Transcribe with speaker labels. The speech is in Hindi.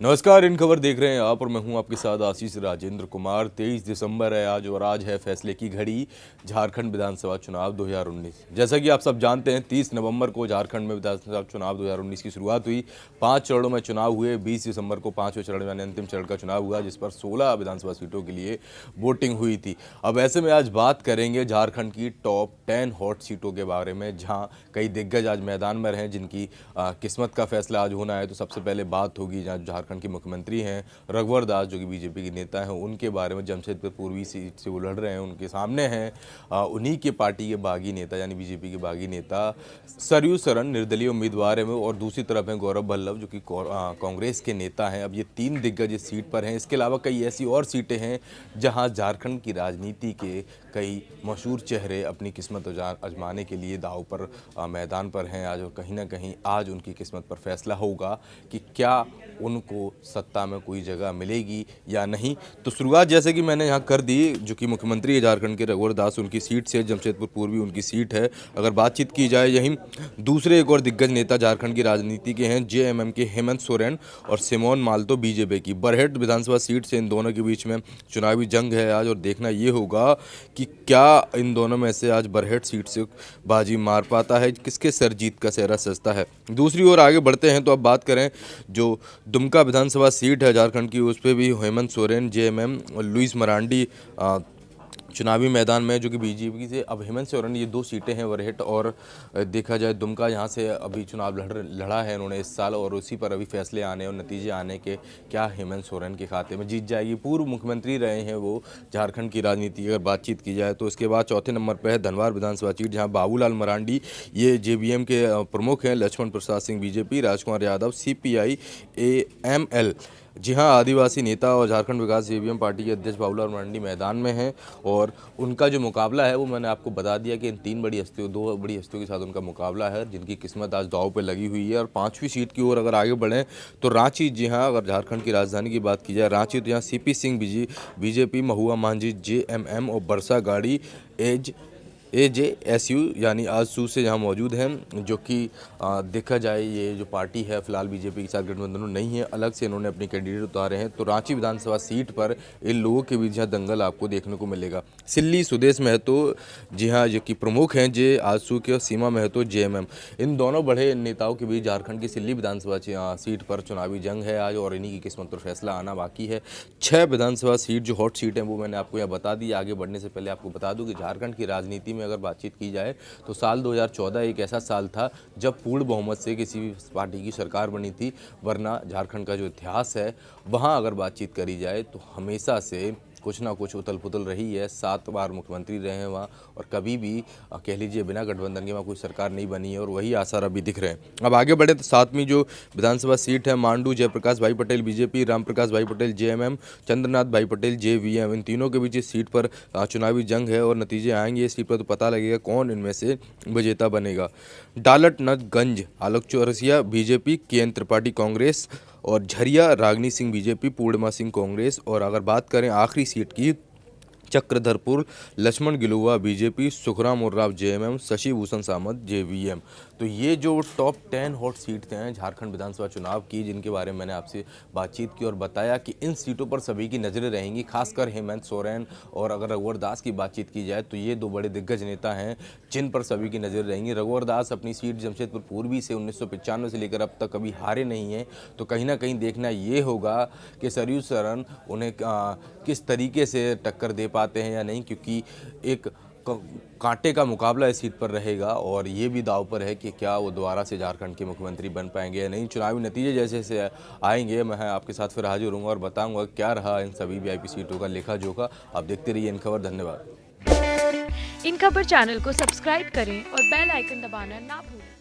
Speaker 1: नमस्कार, इन खबर देख रहे हैं आप और मैं हूं आपके साथ आशीष राजेंद्र कुमार। 23 दिसंबर है आज और आज है फैसले की घड़ी। झारखंड विधानसभा चुनाव 2019। जैसा कि आप सब जानते हैं 30 नवंबर को झारखंड में विधानसभा चुनाव 2019 की शुरुआत हुई। 5 चरणों में चुनाव हुए। 20 दिसंबर को 5वें चरण यानी अंतिम चरण का चुनाव हुआ, जिस पर 16 विधानसभा सीटों के लिए वोटिंग हुई थी। अब ऐसे में आज बात करेंगे झारखंड की टॉप 10 हॉट सीटों के बारे में, जहाँ कई दिग्गज आज मैदान में रहे जिनकी किस्मत का फैसला आज होना है। तो सबसे पहले बात होगी जहाँ झारखंड के मुख्यमंत्री हैं रघुवर दास, जो कि बीजेपी के नेता हैं, उनके बारे में। जमशेदपुर पूर्वी सीट से वो लड़ रहे हैं, उनके सामने हैं उन्हीं के पार्टी के बागी नेता यानी बीजेपी के बागी नेता सरयू सरन, निर्दलीय उम्मीदवार है वो, और दूसरी तरफ हैं गौरव भल्लव, जो कि कांग्रेस के नेता हैं। अब ये 3 दिग्गज इस सीट पर हैं। इसके अलावा कई ऐसी और सीटें हैं जहां झारखंड की राजनीति के कई मशहूर चेहरे अपनी किस्मत आजमाने के लिए दांव पर मैदान पर हैं आज, और कहीं ना कहीं आज उनकी किस्मत पर फैसला होगा कि क्या उनको सत्ता में कोई जगह मिलेगी या नहीं। तो शुरुआत जैसे कि मैंने यहाँ कर दी, जो कि मुख्यमंत्री है झारखंड के रघुवर दास, उनकी सीट से, जमशेदपुर पूर्वी उनकी सीट है। अगर बातचीत की जाए, यहीं दूसरे एक और दिग्गज नेता झारखंड की राजनीति के हैं, जेएमएम के हेमंत सोरेन और सिमोन मालतो बीजेपी की। बरहेट विधानसभा सीट से इन दोनों के बीच में चुनावी जंग है आज, और देखना ये होगा कि क्या इन दोनों में से आज बरहेट सीट से बाजी मार पाता है, किसके सर जीत का सेहरा सजता है। दूसरी ओर आगे बढ़ते हैं तो अब बात करें जो दुमका विधानसभा सीट है झारखंड की, उस पर भी हेमंत सोरेन, जेएमएम और लुइस मरांडी चुनावी मैदान में, जो कि बीजेपी से। अब हेमंत सोरेन, ये 2 सीटें हैं बरहेट और देखा जाए दुमका, यहाँ से अभी चुनाव लड़ा है इन्होंने इस साल, और उसी पर अभी फैसले आने और नतीजे आने के क्या हेमंत सोरेन के खाते में जीत जाएगी। पूर्व मुख्यमंत्री रहे हैं वो झारखंड की राजनीति की अगर बातचीत की जाए तो। इसके बाद चौथे नंबर पर है धनवार विधानसभा सीट, जहाँ बाबूलाल मरांडी, ये जेवीएम के प्रमुख हैं, Lakshman Prasad Singh BJP, Rajkumar Yadav CPI AML, जी हाँ, आदिवासी नेता और झारखंड विकास जेवीएम पार्टी के अध्यक्ष बाबूलाल मरांडी मैदान में हैं। और उनका जो मुकाबला है वो मैंने आपको बता दिया कि इन 2 बड़ी हस्तियों के साथ उनका मुकाबला है, जिनकी किस्मत आज दांव पे लगी हुई है। और 5वीं सीट की ओर अगर आगे बढ़ें तो रांची, जी हाँ, अगर झारखंड की राजधानी की बात की जाए रांची, तो यहाँ सीपी सिंह बीजेपी, महुआ मांझी जेएमएम और बरसा गाड़ी एजेएसयू यानी आजसू से यहाँ मौजूद हैं, जो कि देखा जाए ये जो पार्टी है फिलहाल बीजेपी के साथ गठबंधन में नहीं है, अलग से इन्होंने अपने कैंडिडेट उतारे हैं। तो रांची विधानसभा सीट पर इन लोगों के बीच यहाँ दंगल आपको देखने को मिलेगा। सिल्ली सुदेश महतो, जी हाँ, जो कि प्रमुख हैं जे आजसू के, और सीमा महतो जेएमएम, इन दोनों बड़े नेताओं के बीच झारखंड की सिल्ली विधानसभा सीट पर चुनावी जंग है आज, और इन्हीं की किस्मत पर फैसला आना बाकी है। 6 विधानसभा सीट जो हॉट सीट हैं वो मैंने आपको यहाँ बता दी। आगे बढ़ने से पहले आपको बता दूं कि झारखंड की राजनीति में अगर बातचीत की जाए तो साल 2014 एक ऐसा साल था जब पूर्ण बहुमत से किसी भी पार्टी की सरकार बनी थी, वरना झारखंड का जो इतिहास है वहाँ अगर बातचीत करी जाए तो हमेशा से कुछ ना कुछ उथल पुथल रही है। 7 बार मुख्यमंत्री रहे हैं वहाँ, और कभी भी कह लीजिए बिना गठबंधन के वहाँ कोई सरकार नहीं बनी है, और वही आसार अभी दिख रहे हैं। अब आगे बढ़े तो 7वीं जो विधानसभा सीट है मांडू, जयप्रकाश भाई पटेल बीजेपी, रामप्रकाश भाई पटेल जेएमएम, चंद्रनाथ भाई पटेल जेवीएम, इन तीनों के बीच इस सीट पर चुनावी जंग है, और नतीजे आएंगे इस सीट पर तो पता लगेगा कौन इनमें से विजेता बनेगा। डालटनगंज आलोक चौरसिया बीजेपी, के त्रिपाठी कांग्रेस, और झरिया रागनी सिंह बीजेपी, पूर्णिमा सिंह कांग्रेस। और अगर बात करें आखिरी सीट की, चक्रधरपुर लक्ष्मण गिलुआ बीजेपी, सुखराम उर्राव जेएमएम, शशि भूषण सामंत जेवीएम। तो ये जो टॉप 10 हॉट सीट्स हैं झारखंड विधानसभा चुनाव की, जिनके बारे में मैंने आपसे बातचीत की और बताया कि इन सीटों पर सभी की नज़रें रहेंगी, खासकर हेमंत सोरेन और अगर रघुवर दास की बातचीत की जाए तो ये 2 बड़े दिग्गज नेता हैं जिन पर सभी की नज़र रहेंगी। रघुवर दास अपनी सीट जमशेदपुर पूर्वी से 1995 से लेकर अब तक कभी हारे नहीं हैं, तो कहीं ना कहीं देखना ये होगा कि सरयू सरन उन्हें किस तरीके से टक्कर दे पाते हैं या नहीं, क्योंकि एक कांटे का मुकाबला इस सीट पर रहेगा, और ये भी दांव पर है कि क्या वो दोबारा से झारखंड के मुख्यमंत्री बन पाएंगे या नहीं। चुनावी नतीजे जैसे जैसे आएंगे मैं आपके साथ फिर हाजिर होऊंगा और बताऊंगा क्या रहा इन सभी वीआईपी सीटों का लेखा जोखा। आप देखते रहिए इन खबर। धन्यवाद।
Speaker 2: इन खबर चैनल को सब्सक्राइब करें और बेल आइकन दबाना ना भूलें।